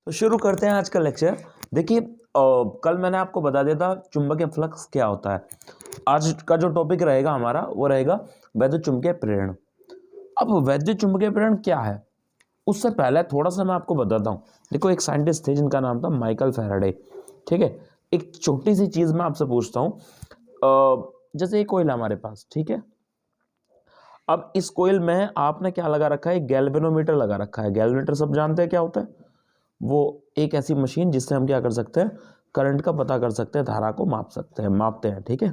तो शुरू करते हैं आज का लेक्चर। देखिए कल मैंने आपको बता दिया था चुंबकीय फ्लक्स क्या होता है। आज का जो टॉपिक रहेगा हमारा वो रहेगा वैद्युत चुंबकीय प्रेरण। अब वैद्युत चुंबकीय प्रेरण क्या है उससे पहले थोड़ा सा मैं आपको बताता हूँ। देखो एक साइंटिस्ट थे जिनका नाम था माइकल फैराडे। ठीक है, एक छोटी सी चीज मैं आपसे पूछता हूँ। जैसे एक कोयल हमारे पास, ठीक है। अब इस कोयल में आपने क्या लगा रखा है, गैल्वेनोमीटर लगा रखा है। गैल्वेनोमीटर सब जानते हैं क्या होता है। वो एक ऐसी मशीन जिससे हम क्या कर सकते हैं, करंट का पता कर सकते हैं, धारा को माप सकते हैं, मापते हैं। ठीक है,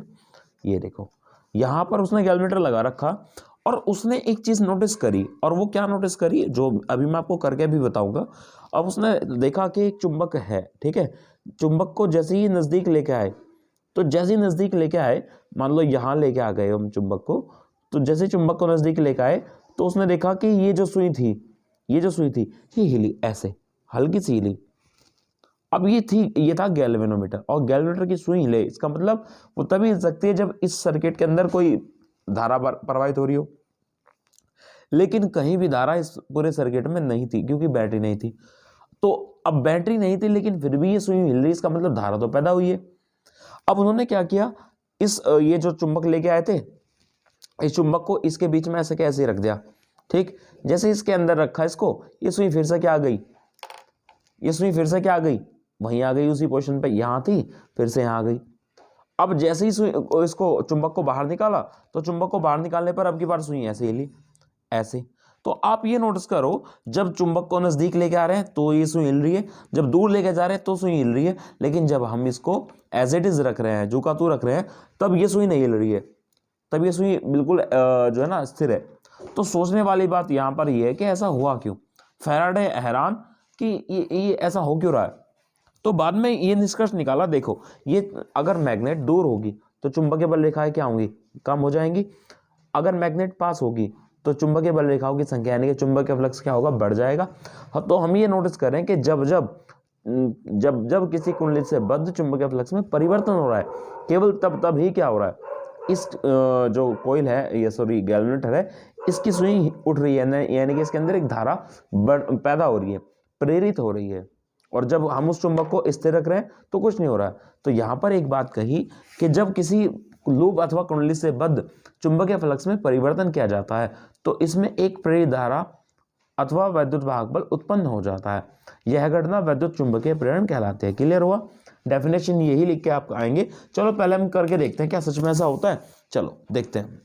ये देखो यहां पर उसने गैल्वेमीटर लगा रखा और उसने एक चीज नोटिस करी। और वो क्या नोटिस करी जो अभी मैं आपको करके भी बताऊंगा। अब उसने देखा कि एक चुंबक है, ठीक है। चुंबक को जैसे ही नजदीक लेके आए, तो जैसे ही नजदीक लेके आए, मान लो यहां लेके आ गए हम चुंबक को, तो जैसे चुंबक को नजदीक लेके आए तो उसने देखा कि ये जो सुई थी, ये हिली, ऐसे हल्की सी हिली। अब ये था गैल्वेनोमीटर, और गैल्वेनोमीटर की सुई हिले, इसका मतलब वो तभी हिल सकती है जब इस सर्किट के अंदर कोई धारा प्रवाहित हो रही हो। लेकिन कहीं भी धारा इस पूरे सर्किट में नहीं थी क्योंकि बैटरी नहीं थी। तो अब बैटरी नहीं थी लेकिन फिर भी ये सुई हिल रही, इसका मतलब धारा तो पैदा हुई है। अब उन्होंने क्या किया, ये जो चुंबक लेके आए थे, इस चुंबक को इसके बीच में ऐसे कैसे रख दिया। ठीक, जैसे इसके अंदर रखा इसको, ये सुई फिर से क्या आ गई, ये सुई फिर से क्या आ गई, वहीं आ गई उसी पोजीशन पे, यहां थी फिर से यहां आ गई। अब जैसे ही सुई इसको चुंबक को बाहर निकाला, तो चुंबक को बाहर निकालने पर अब की बार सुई ऐसे हिली, ऐसे। तो आप ये नोटिस करो, जब चुंबक को नजदीक लेके आ रहे हैं तो ये सुई हिल रही है, जब दूर लेके जा रहे हैं तो सुई हिल रही है, लेकिन जब हम इसको एज इट इज रख रहे हैं, जो का तू रख रहे हैं, तब ये सुई नहीं हिल रही है, तब ये सुई बिल्कुल जो है ना स्थिर है। तो सोचने वाली बात यहां पर यह है कि ऐसा हुआ क्यों। फैराडे हैरान कि ये ऐसा हो क्यों रहा है। तो बाद में ये निष्कर्ष निकाला, देखो ये अगर मैग्नेट दूर होगी तो चुंबकीय बल रेखाएं क्या होंगी, कम हो जाएंगी। अगर मैग्नेट पास होगी तो चुंबकीय बल रेखाओं की संख्या यानी कि चुंबकीय फ्लक्स क्या होगा, बढ़ जाएगा। हाँ, तो हम ये नोटिस करें कि जब जब जब जब किसी कुंडली से बद्ध चुंबकीय फ्लक्स में परिवर्तन हो रहा है, केवल तब तब ही क्या हो रहा है, इस जो कोयल है, ये सॉरी गैल्वेनोमीटर है, इसकी सुई उठ रही है, यानी कि इसके अंदर एक धारा पैदा हो रही है, प्रेरित हो रही है। और जब हम उस चुंबक को स्थिर रख रहे हैं तो कुछ नहीं हो रहा है। तो यहां पर एक बात कही कि जब किसी लूप अथवा कुंडली से बद्ध चुंबकीय फ्लक्स में परिवर्तन किया जाता है तो इसमें एक प्रेरित धारा अथवा वैद्युत वाहक बल उत्पन्न हो जाता है। यह घटना वैद्युत चुंबकीय प्रेरण कहलाती है। क्लियर हुआ, डेफिनेशन यही लिख के आप आएंगे। चलो पहले हम करके देखते हैं क्या सच में ऐसा होता है। चलो देखते हैं।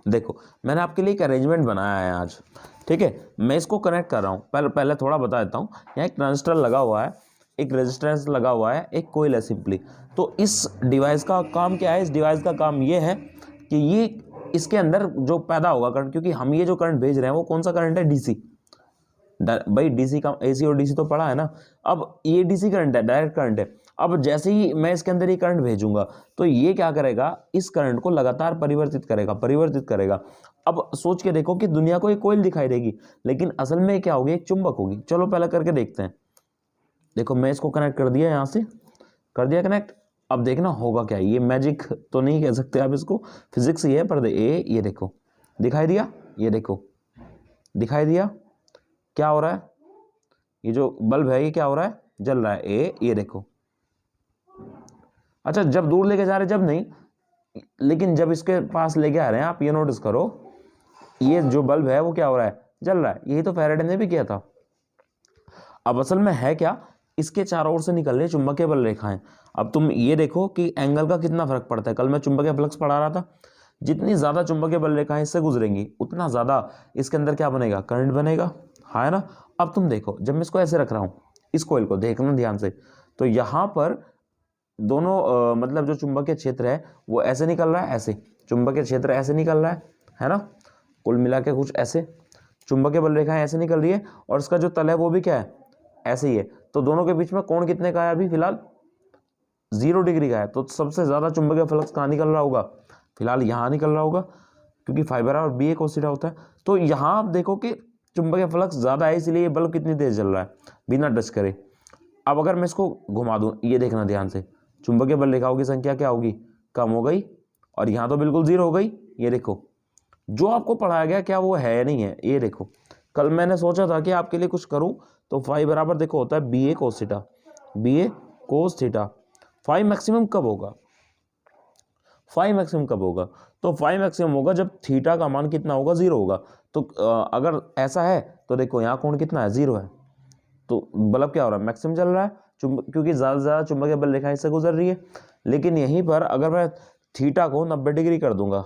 देखो मैंने आपके लिए एक अरेंजमेंट बनाया है आज, ठीक है। मैं इसको कनेक्ट कर रहा हूँ, पहले थोड़ा बता देता हूँ। यहाँ एक ट्रांजिस्टर लगा हुआ है, एक रेजिस्टेंस लगा हुआ है, एक कोइल है सिंपली। तो इस डिवाइस का काम क्या है, इस डिवाइस का काम ये है कि ये इसके अंदर जो पैदा होगा करंट, क्योंकि हम ये जो करंट भेज रहे हैं वो कौन सा करंट है, डीसी। भाई डीसी का एसी और डीसी तो पढ़ा है ना। अब ये डीसी करंट है, डायरेक्ट करंट है। अब जैसे ही मैं इसके अंदर ये करंट भेजूंगा तो ये क्या करेगा, इस करंट को लगातार परिवर्तित करेगा। अब सोच के देखो कि दुनिया को एक कोयल दिखाई देगी, लेकिन असल में क्या होगी, एक चुंबक होगी। चलो पहले करके देखते हैं। देखो मैं इसको कनेक्ट कर दिया, यहां से कर दिया कनेक्ट। अब देखना होगा क्या, ये मैजिक तो नहीं कह सकते आप इसको, फिजिक्स ही है। पर ये देखो दिखाई दिया, ये देखो दिखाई दिया, क्या हो रहा है, ये जो बल्ब है ये क्या हो रहा है, जल रहा है। ये देखो। अच्छा जब दूर लेके जा रहे जब नहीं, लेकिन जब इसके पास लेके आ रहे हैं आप ये नोटिस करो, ये जो बल्ब है वो क्या हो रहा है, जल रहा है। यही तो फैराडे ने भी किया था। अब असल में है क्या, इसके चारों ओर से निकल रही चुंबकीय बल रेखाएं। अब तुम ये देखो कि एंगल का कितना फर्क पड़ता है। कल मैं चुंबकीय फ्लक्स पढ़ा रहा था, जितनी ज्यादा चुंबकीय बल रेखाएं इससे गुजरेंगी उतना ज्यादा इसके अंदर क्या बनेगा, करंट बनेगा, है ना। अब तुम देखो, जब मैं इसको ऐसे रख रहा हूं, इस कोयल को देखना ध्यान से, तो यहां पर दोनों मतलब जो चुंबकीय क्षेत्र है वो ऐसे निकल रहा है, ऐसे चुंबकीय क्षेत्र ऐसे निकल रहा है ना। कुल मिला के कुछ ऐसे चुंबकीय बल रेखाएं ऐसे निकल रही है, और इसका जो तल है वो भी क्या है, ऐसे ही है। तो दोनों के बीच में कोण कितने का है, अभी फिलहाल 0 डिग्री का है। तो सबसे ज्यादा चुंबकीय फ्लक्स कहाँ निकल रहा होगा, फिलहाल यहाँ निकल रहा होगा, क्योंकि फाइबर और बी ए cos थीटा होता है। तो यहाँ आप देखो कि चुंबकीय फ्लक्स ज्यादा है, इसलिए ये बल्ब कितनी तेज जल रहा है बिना टच करे। अब अगर मैं इसको घुमा दूं, ये देखना ध्यान से, चुंबकीय बल रेखाओं की संख्या क्या होगी, कम हो गई, और यहाँ तो बिल्कुल 0 हो गई। ये देखो जो आपको पढ़ाया गया क्या वो है या नहीं है, ये देखो कल मैंने सोचा था कि आपके लिए कुछ करूं, तो फाई बराबर देखो होता है बी ए कोस थीटा, बी ए कोस थीटा। फाई मैक्सिमम कब होगा, फाई मैक्सिमम कब होगा, तो फाई मैक्सिमम होगा जब थीटा का मान कितना होगा, 0 होगा। तो अगर ऐसा है तो देखो यहाँ कोण कितना है, 0 है, तो बल्ब क्या हो रहा है, मैक्सिमम चल रहा है, क्योंकि ज्यादा से ज्यादा चुंबकीय बल रेखा इससे गुजर रही है। लेकिन यहीं पर अगर मैं थीटा को 90 डिग्री कर दूंगा,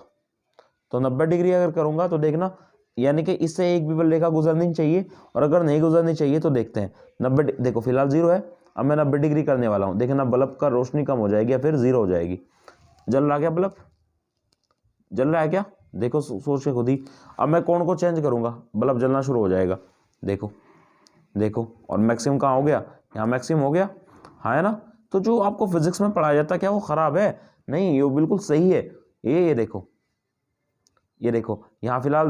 तो 90 डिग्री अगर करूंगा तो देखना, यानी कि इससे एक भी बल रेखा गुजरनी चाहिए, और अगर नहीं गुजरनी चाहिए तो देखते हैं 90, देखो फिलहाल 0 है, अब मैं 90 डिग्री करने वाला हूं, देखना बल्ब का रोशनी कम हो जाएगी या फिर 0 हो जाएगी। जल रहा क्या बल्ब, जल रहा है क्या, देखो सोच के खुद ही। अब मैं कोण को चेंज करूंगा, बल्ब जलना शुरू हो जाएगा, देखो देखो, और मैक्सिमम कहाँ हो गया, यहाँ मैक्सिमम हो गया, हाँ है ना। तो जो आपको फिजिक्स में पढ़ाया जाता है क्या वो खराब है, नहीं, ये बिल्कुल सही है। ये देखो, ये देखो यहाँ फिलहाल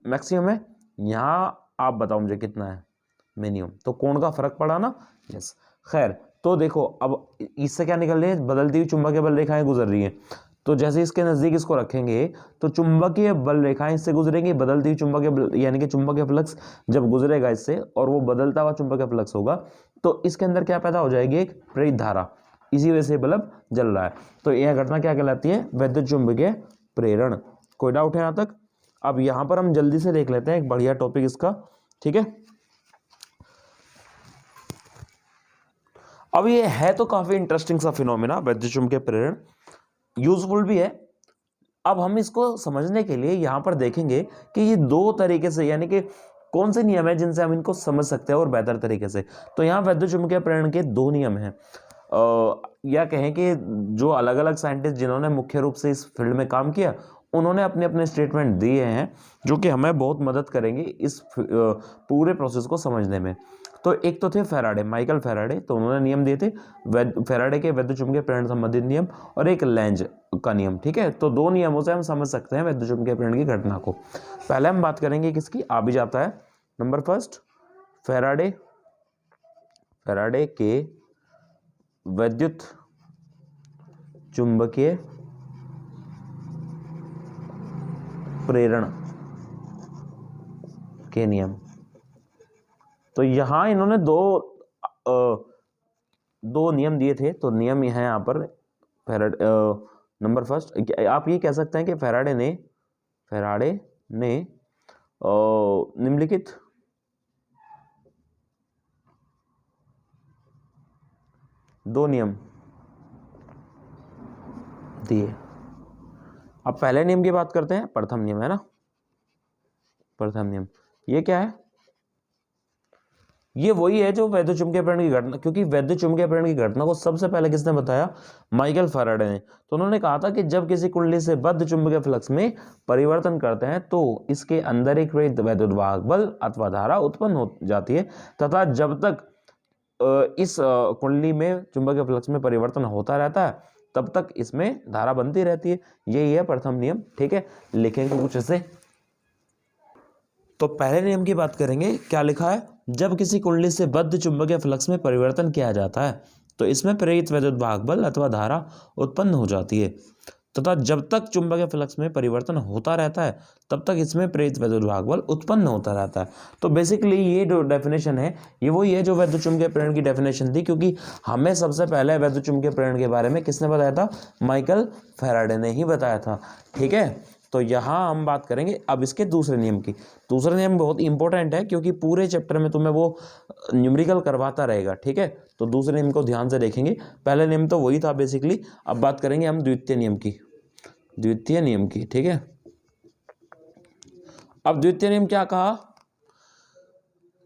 मैक्सिमम है, यहाँ आप बताओ मुझे कितना है मिनिमम, तो कोण का फर्क पड़ा ना, यस। खैर, तो देखो अब इससे क्या निकल रही है, बदलती हुई चुंबकीय बल रेखाएं गुजर रही हैं। तो जैसे इसके नजदीक इसको रखेंगे तो चुंबकीय बल रेखाएं इससे गुजरेंगी, बदलती हुई चुंबकीय बल, यानी कि चुंबकीय फ्लक्स जब गुजरेगा इससे और वो बदलता हुआ चुंबकीय फ्लक्स होगा, तो इसके अंदर क्या पैदा हो जाएगी, एक प्रेरित धारा, इसी वजह से बल्ब जल रहा है। तो यह घटना क्या कहलाती है, वैद्युत चुंबकीय प्रेरण। कोई डाउट है यहाँ तक। अब यहां पर हम जल्दी से देख लेते हैं एक बढ़िया टॉपिक इसका, ठीक है। अब ये है तो काफी इंटरेस्टिंग सा फिनोमेना वैद्युत चुंबकीय प्रेरण, यूजफुल भी है। अब हम इसको समझने के लिए यहां पर देखेंगे कि ये दो तरीके से, यानी कि कौन से नियम है जिनसे हम इनको समझ सकते हैं और बेहतर तरीके से। तो यहाँ वैद्युत चुंबकीय प्रेरण के दो नियम हैं, या कहें कि जो अलग अलग साइंटिस्ट जिन्होंने मुख्य रूप से इस फील्ड में काम किया, उन्होंने अपने अपने स्टेटमेंट दिए हैं जो कि हमें बहुत मदद करेंगे इस पूरे प्रोसेस को समझने में। तो एक तो थे फैराडे, माइकल फैराडे, तो उन्होंने नियम दिए थे फैराडे के वैद्युत चुंबकीय प्रेरण संबंधित नियम, और एक लेंज का नियम, ठीक है। तो दो नियमों से हम समझ सकते हैं वैद्युत चुंबकीय प्रेरण की घटना को। पहले हम बात करेंगे किसकी, आ भी जाता है नंबर फर्स्ट, फैराडे, फैराडे के वैद्युत चुंबकीय प्रेरण के नियम। तो यहां इन्होंने दो नियम दिए थे, तो नियम है यहां पर फैराडे, नंबर फर्स्ट आप ये कह सकते हैं कि फैराडे ने निम्नलिखित दो नियम दिए। अब पहले नियम की बात करते हैं, प्रथम नियम है ना, प्रथम नियम ये क्या है, ये वही है जो वैद्युत चुंबकीय प्रेरण की घटना, क्योंकि वैद्युत चुंबकीय प्रेरण की घटना को सबसे पहले किसने बताया, माइकल फैराडे ने। तो उन्होंने कहा था कि जब किसी कुंडली से बद्ध चुंबकीय फ्लक्स में परिवर्तन करते हैं तो इसके अंदर एक वैद्युत वाहक बल अथवा धारा उत्पन्न हो जाती है, तथा जब तक इस कुंडली में चुंबकीय फ्लक्स में परिवर्तन होता रहता है तब तक इसमें धारा बनती रहती है। यही है प्रथम नियम, ठीक है। लिखेंगे कुछ ऐसे, तो पहले नियम की बात करेंगे, क्या लिखा है, जब किसी कुंडली से बद्ध चुंबकीय फ्लक्स में परिवर्तन किया जाता है तो इसमें प्रेरित वैद्युत वाहक बल अथवा धारा उत्पन्न हो जाती है, तथा जब तक चुंबकीय फ्लक्स में परिवर्तन होता रहता है तब तक इसमें प्रेरित वैद्युत वाहक बल उत्पन्न होता रहता है। तो बेसिकली ये जो डेफिनेशन है ये वही है जो वैद्युत चुंबकीय प्रेरण की डेफिनेशन थी, क्योंकि हमें सबसे पहले वैद्युत चुंबकीय प्रेरण के बारे में किसने बताया था, माइकल फैराडे ने ही बताया था, ठीक है। तो यहाँ हम बात करेंगे अब इसके दूसरे नियम की। दूसरा नियम बहुत इंपॉर्टेंट है क्योंकि पूरे चैप्टर में तुम्हें वो न्यूमेरिकल करवाता रहेगा, ठीक है। तो दूसरे नियम को ध्यान से देखेंगे, पहले नियम तो वही था बेसिकली। अब बात करेंगे हम द्वितीय नियम की, द्वितीय नियम की, ठीक है। अब द्वितीय नियम क्या कहा,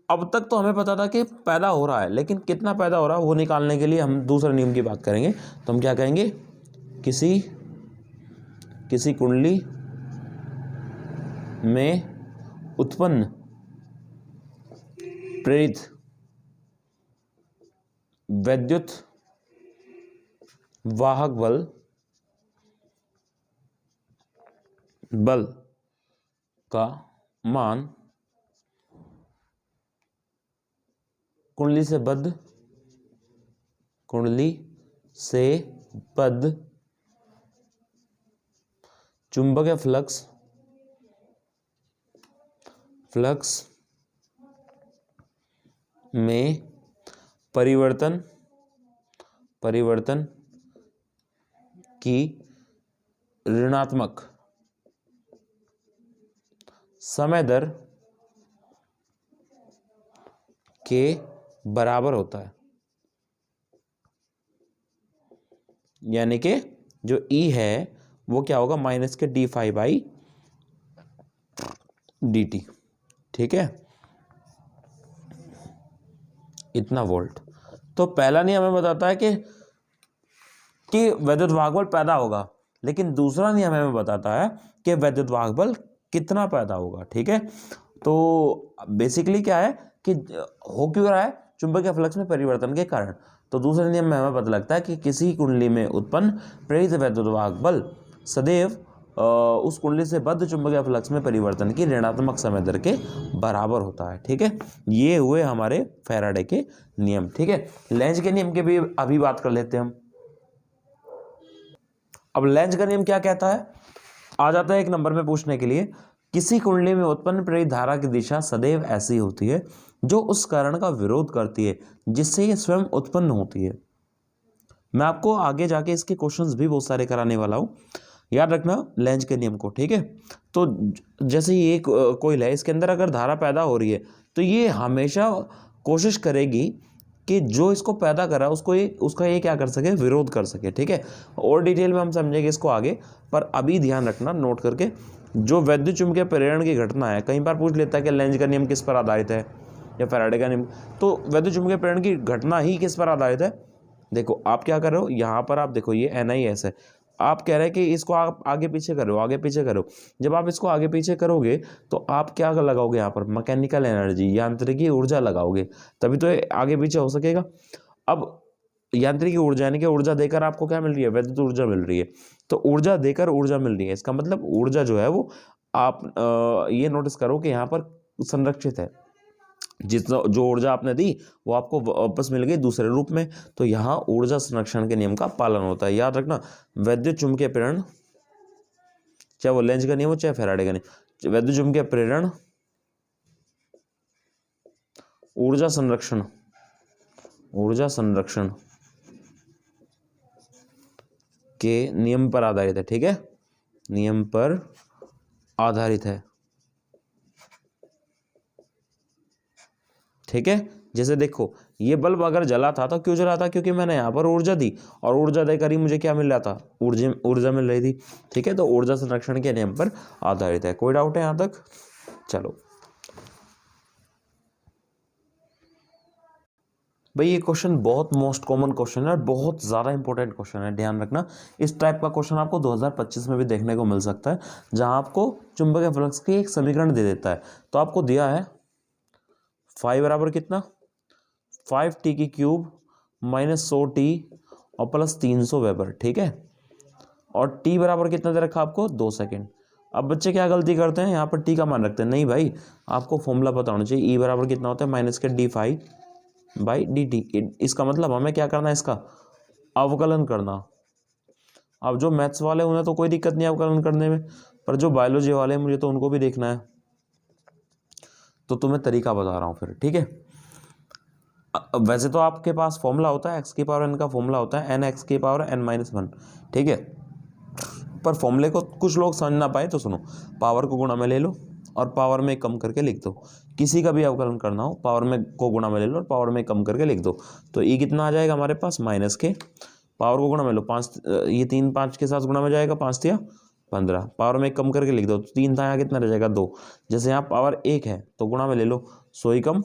अब तक तो हमें पता था कि पैदा हो रहा है, लेकिन कितना पैदा हो रहा है वो निकालने के लिए हम दूसरे नियम की बात करेंगे। तो हम क्या कहेंगे, किसी कुंडली में उत्पन्न प्रेरित वैद्युत वाहक बल का मान कुंडली से बद्ध चुंबकीय फ्लक्स में परिवर्तन की ऋणात्मक समय दर के बराबर होता है। यानी कि जो E है वो क्या होगा, माइनस के d∅dt। ठीक है, इतना वोल्ट। तो पहला नियम हमें बताता है कि वैद्युत वाहक बल पैदा होगा, लेकिन दूसरा नियम हमें बताता है कि वैद्युत वाहक बल कितना पैदा होगा। ठीक है, तो बेसिकली क्या है कि हो क्यों रहा है, चुंबकीय फ्लक्स में परिवर्तन के कारण। तो दूसरे नियम में हमें पता लगता है कि किसी कुंडली में उत्पन्न प्रेरित वैद्युत वाहक बल सदैव उस कुंडली से बद्ध चुंबकीय फ्लक्स में परिवर्तन की ऋणात्मक समय दर के बराबर होता है। ठीक है, ये हुए हमारे फैराडे के नियम। ठीक है, लेंज के नियम के भी अभी बात कर लेते हैं हम। अब लेंज का नियम क्या कहता है, आ जाता है एक नंबर में पूछने के लिए, किसी कुंडली में उत्पन्न प्रेरित धारा की दिशा सदैव ऐसी होती है जो उस कारण का विरोध करती है जिससे ये स्वयं उत्पन्न होती है। मैं आपको आगे जाके इसके क्वेश्चंस भी बहुत सारे कराने वाला हूं, याद रखना लेंज के नियम को। ठीक है, तो जैसे ये एक कोयल है, इसके अंदर अगर धारा पैदा हो रही है तो ये हमेशा कोशिश करेगी कि जो इसको पैदा करा उसका ये क्या कर सके, विरोध कर सके। ठीक है, और डिटेल में हम समझेंगे इसको आगे, पर अभी ध्यान रखना नोट करके, जो वैद्युत चुंबकीय प्रेरण की घटना है, कई बार पूछ लेता है कि लेंज का नियम किस पर आधारित है या फैराडे का नियम, तो वैद्युत चुंबकीय प्रेरण की घटना ही किस पर आधारित है। देखो आप क्या कर रहे हो, यहाँ पर आप देखो ये NIS है, आप कह रहे हैं कि इसको आप आगे पीछे करो, आगे पीछे करो। जब आप इसको आगे पीछे करोगे तो आप क्या लगाओगे, यहाँ पर मैकेनिकल एनर्जी, यांत्रिकी ऊर्जा लगाओगे, तभी तो आगे पीछे हो सकेगा। अब यांत्रिकी ऊर्जा यानी कि ऊर्जा देकर आपको क्या मिल रही है, वैद्युत ऊर्जा मिल रही है। तो ऊर्जा देकर ऊर्जा मिल रही है, इसका मतलब ऊर्जा जो है वो आप ये नोटिस करो कि यहाँ पर संरक्षित है। जितना जो ऊर्जा आपने दी वो आपको वापस मिल गई दूसरे रूप में। तो यहाँ ऊर्जा संरक्षण के नियम का पालन होता है। याद रखना, वैद्युत चुंबकीय प्रेरण, चाहे वो लेंज का नियम हो चाहे फैराडे का नियम, वैद्युत चुंबकीय प्रेरण ऊर्जा संरक्षण के नियम पर आधारित है। ठीक है, नियम पर आधारित है। ठीक है, जैसे देखो ये बल्ब अगर जला था तो क्यों जला था, क्योंकि मैंने यहाँ पर ऊर्जा दी, और ऊर्जा देकर ही मुझे क्या मिल रहा था, ऊर्जा मिल रही थी। ठीक है, तो ऊर्जा संरक्षण के नियम पर आधारित है। कोई डाउट है यहाँ तक? चलो भाई, ये क्वेश्चन बहुत मोस्ट कॉमन क्वेश्चन है और बहुत ज़्यादा इंपॉर्टेंट क्वेश्चन है, ध्यान रखना। इस टाइप का क्वेश्चन आपको 2025 में भी देखने को मिल सकता है, जहां आपको चुंबकीय फ्लक्स की एक समीकरण दे देता है। तो आपको दिया है 5 बराबर कितना, 5t³ माइनस 100t और प्लस 300 वेबर। ठीक है, और t बराबर कितना दे रखा आपको, 2 सेकेंड। अब बच्चे क्या गलती करते हैं, यहाँ पर t का मान रखते हैं। नहीं भाई, आपको फॉर्मूला पता होना चाहिए। E बराबर कितना होता है, माइनस के d∅/dt। इसका मतलब हमें क्या करना है, इसका अवकलन करना। अब जो मैथ्स वाले उन्हें तो कोई दिक्कत नहीं अवकलन करने में, पर जो बायोलॉजी वाले हैं मुझे तो उनको भी देखना है, तो तुम्हें तरीका बता रहा हूँ फिर। ठीक है, वैसे तो आपके पास फॉर्मूला होता है x⁴n का फॉर्मूला होता है nx⁴n-1। ठीक है, पर फॉर्मूले को कुछ लोग समझ ना पाए तो सुनो, पावर को गुणा में ले लो और पावर में कम करके लिख दो। किसी का भी अवकलन करना हो पावर में को गुणा में ले लो और पावर में कम करके लिख दो। तो ये कितना आ जाएगा हमारे पास, माइनस के पावर को गुणा में लो 5, ये 3 5 के साथ गुणा में जाएगा, 5 या 15, पावर में कम करके लिख दो। तो 3 था, यहाँ कितना रह जाएगा, 2। जैसे यहाँ पावर 1 है तो गुणा में ले लो, 100 ही कम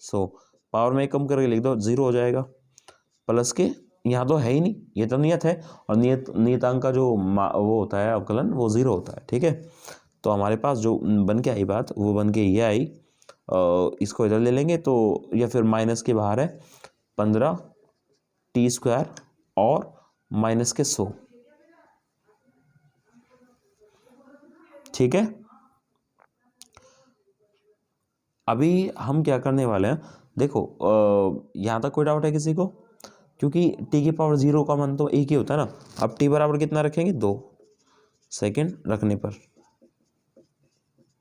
100, पावर में कम करके लिख दो, 0 हो जाएगा। प्लस के यहाँ तो है ही नहीं, ये तो नियत है, और नियतांक का जो वो होता है अवकलन, वो 0 होता है। ठीक है, तो हमारे पास जो बन के आई बात, वो बन के ये आई, इसको इधर ले लेंगे तो, या फिर माइनस के बाहर है 15t² और माइनस के 100। ठीक है, अभी हम क्या करने वाले हैं, देखो यहाँ तक कोई डाउट है किसी को, क्योंकि t⁴0 का मान तो एक ही होता है ना। अब t बराबर कितना रखेंगे, 2 सेकेंड रखने पर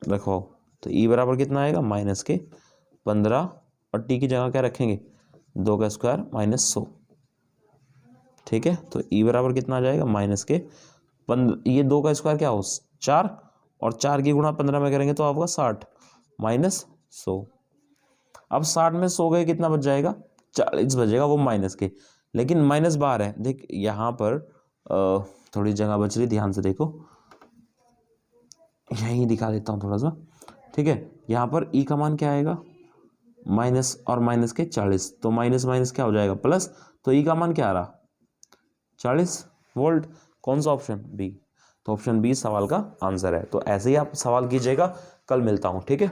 रखो, तो e बराबर कितना आएगा, माइनस के 15 और टी की जगह क्या रखेंगे, 2 का स्क्वायर माइनस 100। ठीक है, तो ई बराबर कितना आ जाएगा, माइनस के ये 2 का स्क्वायर क्या हो 4, और 4 की गुणा 15 में करेंगे तो आपका 60 माइनस 100। अब 60 में 100 गए कितना बच जाएगा, 40 बचेगा, वो माइनस के, लेकिन माइनस बाहर है। देख यहाँ पर थोड़ी जगह बच रही, ध्यान से देखो, यहीं दिखा देता हूँ थोड़ा सा। ठीक है, यहाँ पर ई का मान क्या आएगा, माइनस और माइनस के 40, तो माइनस माइनस क्या हो जाएगा प्लस, तो ई का मान क्या आ रहा 40 वोल्ट। कौन सा ऑप्शन, बी। तो ऑप्शन बी सवाल का आंसर है। तो ऐसे ही आप सवाल कीजिएगा, कल मिलता हूँ, ठीक है।